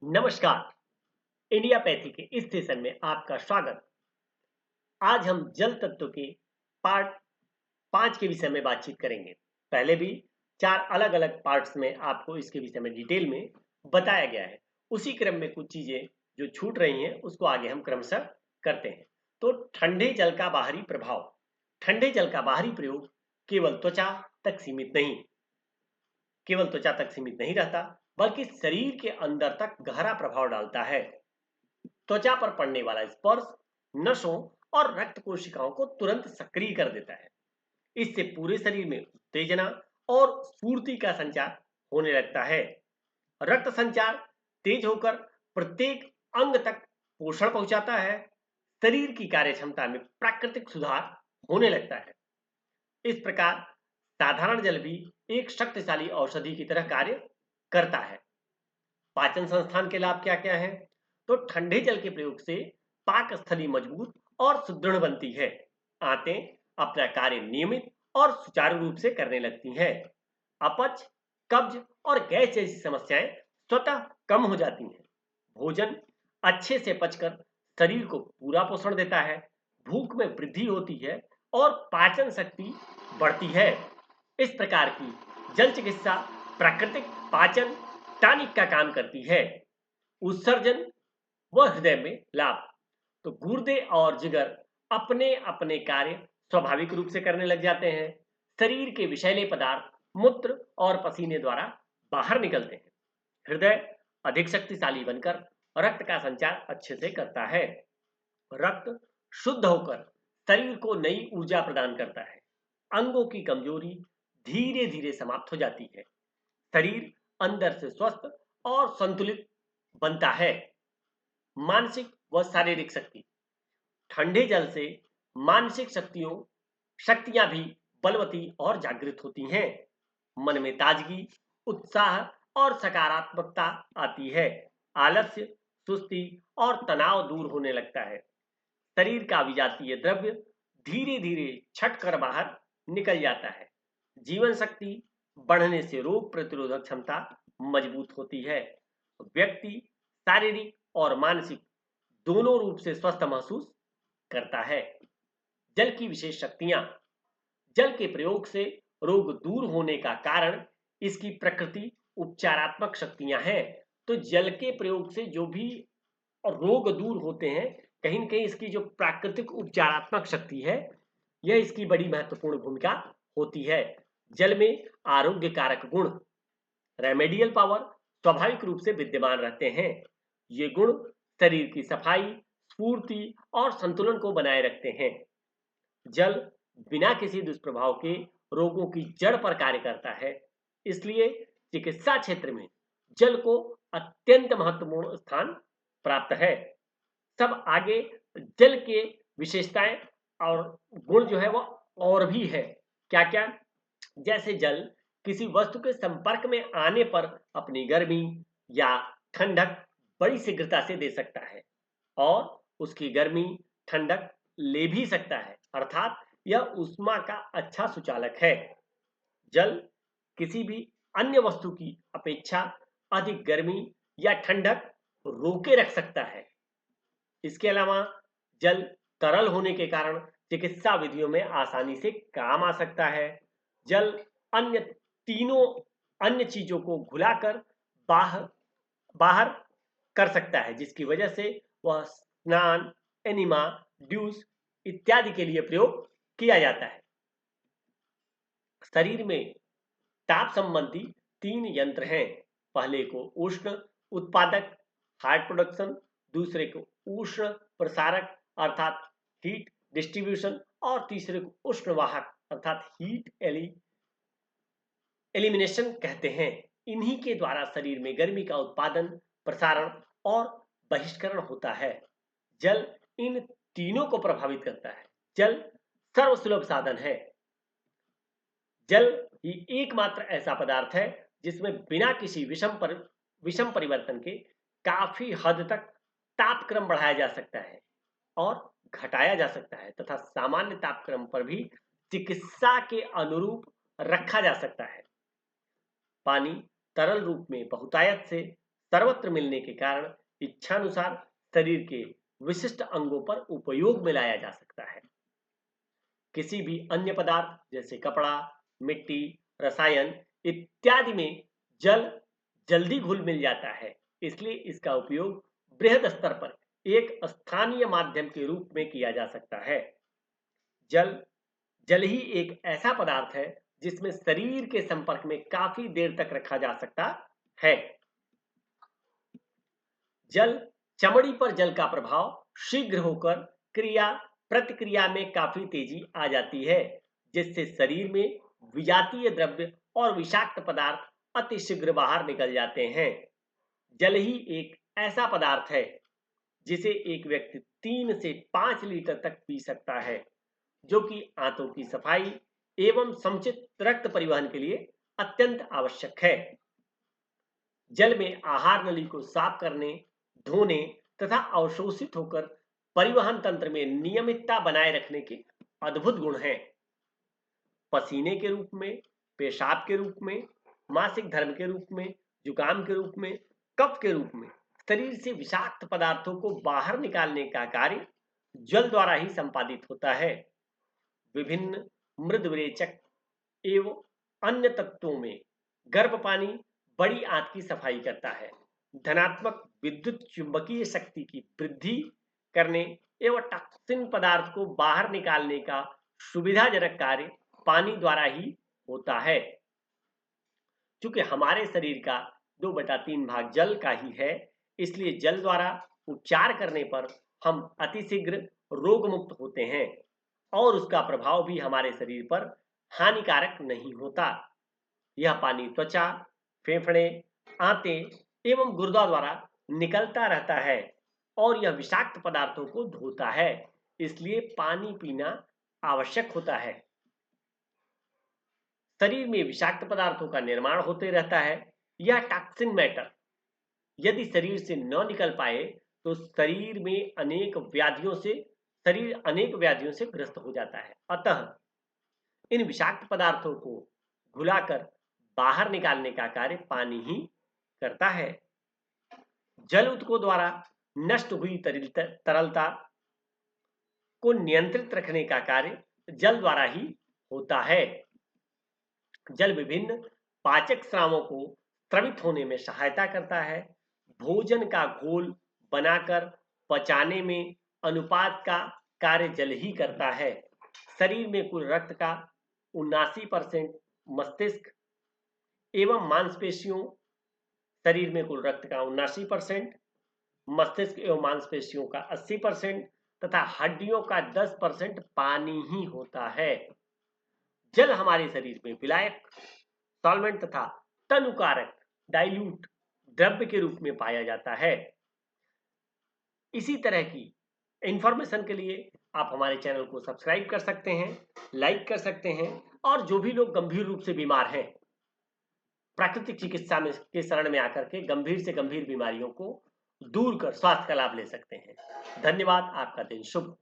नमस्कार। India pathy के इस सेशन में आपका स्वागत। आज हम जल तत्व के पार्ट 5 के विषय में बातचीत करेंगे। पहले भी 4 अलग-अलग पार्ट्स में आपको इसके विषय में डिटेल में बताया गया है। उसी क्रम में कुछ चीजें जो छूट रही हैं उसको आगे हम क्रमशः करते हैं। तो ठंडे जल का बाहरी प्रभाव। ठंडे जल का बाहरी प्रयोग केवल त्वचा तक सीमित नहीं रहता, बल्कि शरीर के अंदर तक गहरा प्रभाव डालता है। त्वचा पर पड़ने वाला स्पर्श नसों और रक्त कोशिकाओं को तुरंत सक्रिय कर देता है। इससे पूरे शरीर में उत्तेजना और स्फूर्ति का संचार होने लगता है। रक्त संचार तेज होकर प्रत्येक अंग तक पोषण पहुंचाता है। शरीर की कार्य क्षमता में प्राकृतिक सुधार होने लगता है। इस प्रकार साधारण जल भी एक शक्तिशाली औषधि की तरह कार्य करता है। पाचन संस्थान के लाभ क्या क्या है? तो ठंडे जल के प्रयोग से पाक स्थली मजबूत और सुदृढ़ बनती है। आंतें अपना कार्य नियमित और सुचारू रूप से करने लगती हैं। अपच, कब्ज और गैस जैसी समस्याएं स्वतः कम हो जाती हैं। भोजन अच्छे से पचकर शरीर को पूरा पोषण देता है। भूख में वृद्धि होती है और पाचन शक्ति बढ़ती है। इस प्रकार की जल चिकित्सा प्राकृतिक पाचन टॉनिक का काम करती है। उत्सर्जन व हृदय में लाभ। तो गुर्दे और जिगर अपने अपने कार्य स्वाभाविक रूप से करने लग जाते हैं। शरीर के विषैले पदार्थ मूत्र और पसीने द्वारा बाहर निकलते हैं। हृदय अधिक शक्तिशाली बनकर रक्त का संचार अच्छे से करता है। रक्त शुद्ध होकर शरीर को नई ऊर्जा प्रदान करता है। अंगों की कमजोरी धीरे धीरे समाप्त हो जाती है। शरीर अंदर से स्वस्थ और संतुलित बनता है। मानसिक व शारीरिक शक्ति। ठंडे जल से मानसिक शक्तियां भी बलवती और जागृत होती हैं। मन में ताजगी, उत्साह और सकारात्मकता आती है। आलस्य, सुस्ती और तनाव दूर होने लगता है। शरीर का विजातीय द्रव्य धीरे धीरे छटकर बाहर निकल जाता है। जीवन शक्ति बढ़ने से रोग प्रतिरोधक क्षमता मजबूत होती है। व्यक्ति शारीरिक और मानसिक दोनों रूप से स्वस्थ महसूस करता है। जल की विशेष शक्तियां। जल के प्रयोग से रोग दूर होने का कारण इसकी प्रकृति उपचारात्मक शक्तियां हैं। तो जल के प्रयोग से जो भी रोग दूर होते हैं, कहीं न कहीं इसकी जो प्राकृतिक उपचारात्मक शक्ति है, यह इसकी बड़ी महत्वपूर्ण भूमिका होती है। जल में आरोग्य कारक गुण, रेमेडियल पावर स्वाभाविक रूप से विद्यमान रहते हैं। ये गुण शरीर की सफाई, स्फूर्ति और संतुलन को बनाए रखते हैं। जल बिना किसी दुष्प्रभाव के रोगों की जड़ पर कार्य करता है। इसलिए चिकित्सा क्षेत्र में जल को अत्यंत महत्वपूर्ण स्थान प्राप्त है। सब आगे जल के विशेषताएं और गुण जो है वो और भी है। क्या क्या? जैसे जल किसी वस्तु के संपर्क में आने पर अपनी गर्मी या ठंडक बड़ी शीघ्रता से दे सकता है और उसकी गर्मी ठंडक ले भी सकता है, अर्थात यह ऊष्मा का अच्छा सुचालक है। जल किसी भी अन्य वस्तु की अपेक्षा अधिक गर्मी या ठंडक रोके रख सकता है। इसके अलावा जल तरल होने के कारण चिकित्सा विधियों में आसानी से काम आ सकता है। जल अन्य तीनों अन्य चीजों को घुलाकर बाहर बाहर कर सकता है, जिसकी वजह से वह स्नान, एनिमा, ड्यूस इत्यादि के लिए प्रयोग किया जाता है। शरीर में ताप संबंधी 3 यंत्र हैं। पहले को उष्ण उत्पादक हार्ट प्रोडक्शन, दूसरे को उष्ण प्रसारक अर्थात हीट डिस्ट्रीब्यूशन और तीसरे को उष्ण वाहक अर्थात हीट एलिमिनेशन कहते हैं। इन्हीं के द्वारा शरीर में गर्मी का उत्पादन, प्रसारण और बहिष्करण होता है। जल इन तीनों को प्रभावित करता है। जल सर्वसुलभ साधन है। जल ही एकमात्र ऐसा पदार्थ है जिसमें बिना किसी विषम परिवर्तन के काफी हद तक तापक्रम बढ़ाया जा सकता है और घटाया जा सकता है तथा सामान्य तापक्रम पर भी चिकित्सा के अनुरूप रखा जा सकता है। पानी तरल रूप में बहुतायत से सर्वत्र मिलने के कारण इच्छानुसार शरीर के विशिष्ट अंगों पर उपयोग में लाया जा सकता है। किसी भी अन्य पदार्थ जैसे कपड़ा, मिट्टी, रसायन इत्यादि में जल जल्दी घुल मिल जाता है, इसलिए इसका उपयोग बृहद स्तर पर एक स्थानीय माध्यम के रूप में किया जा सकता है। जल जल ही एक ऐसा पदार्थ है जिसमें शरीर के संपर्क में काफी देर तक रखा जा सकता है। जल चमड़ी पर जल का प्रभाव शीघ्र होकर क्रिया प्रतिक्रिया में काफी तेजी आ जाती है, जिससे शरीर में विजातीय द्रव्य और विषाक्त पदार्थ अति शीघ्र बाहर निकल जाते हैं। जल ही एक ऐसा पदार्थ है जिसे एक व्यक्ति 3 से 5 लीटर तक पी सकता है, जो कि आंतों की सफाई एवं समुचित रक्त परिवहन के लिए अत्यंत आवश्यक है। जल में आहार नली को साफ करने, धोने तथा अवशोषित होकर परिवहन तंत्र में नियमितता बनाए रखने के अद्भुत गुण हैं। पसीने के रूप में, पेशाब के रूप में, मासिक धर्म के रूप में, जुकाम के रूप में, कफ के रूप में शरीर से विषाक्त पदार्थों को बाहर निकालने का कार्य जल द्वारा ही संपादित होता है। विभिन्न मृद विरेचक एवं अन्य तत्वों में गर्भ पानी बड़ी आंत की सफाई करता है, धनात्मक विद्युत चुंबकीय शक्ति की वृद्धि करने एवं टॉक्सिन पदार्थ को बाहर निकालने का सुविधाजनक कार्य पानी द्वारा ही होता है। चूंकि हमारे शरीर का 2/3 भाग जल का ही है, इसलिए जल द्वारा उपचार करने पर हम अतिशीघ्र रोग मुक्त होते हैं और उसका प्रभाव भी हमारे शरीर पर हानिकारक नहीं होता। यह पानी त्वचा, फेफड़े, आंतें एवं गुर्दा द्वारा निकलता रहता है और यह विषाक्त पदार्थों को धोता है, इसलिए पानी पीना आवश्यक होता है। शरीर में विषाक्त पदार्थों का निर्माण होते रहता है। यह टॉक्सिन मैटर यदि शरीर से न निकल पाए तो शरीर अनेक व्याधियों से ग्रस्त हो जाता है। अतः इन विषाक्त पदार्थों को घुलाकर बाहर निकालने का कार्य पानी ही करता है। जल ऊतकों द्वारा नष्ट हुई तरलता को नियंत्रित रखने का कार्य जल द्वारा ही होता है। जल विभिन्न पाचक स्रावों को स्रवित होने में सहायता करता है। भोजन का घोल बनाकर पचाने में अनुपात का कार्य जल ही करता है। शरीर में कुल रक्त का 79% मस्तिष्क एवं मांसपेशियों शरीर में कुल रक्त का 79%, मस्तिष्क एवं मांसपेशियों का 80% तथा हड्डियों का 10% पानी ही होता है। जल हमारे शरीर में विलायक, सॉल्वेंट तथा तनुकारक डाइल्यूट द्रव्य के रूप में पाया जाता है। इसी तरह की इंफॉर्मेशन के लिए आप हमारे चैनल को सब्सक्राइब कर सकते हैं, लाइक कर सकते हैं और जो भी लोग गंभीर रूप से बीमार हैं, प्राकृतिक चिकित्सा में के शरण में आकर के गंभीर से गंभीर बीमारियों को दूर कर स्वास्थ्य का लाभ ले सकते हैं। धन्यवाद। आपका दिन शुभ।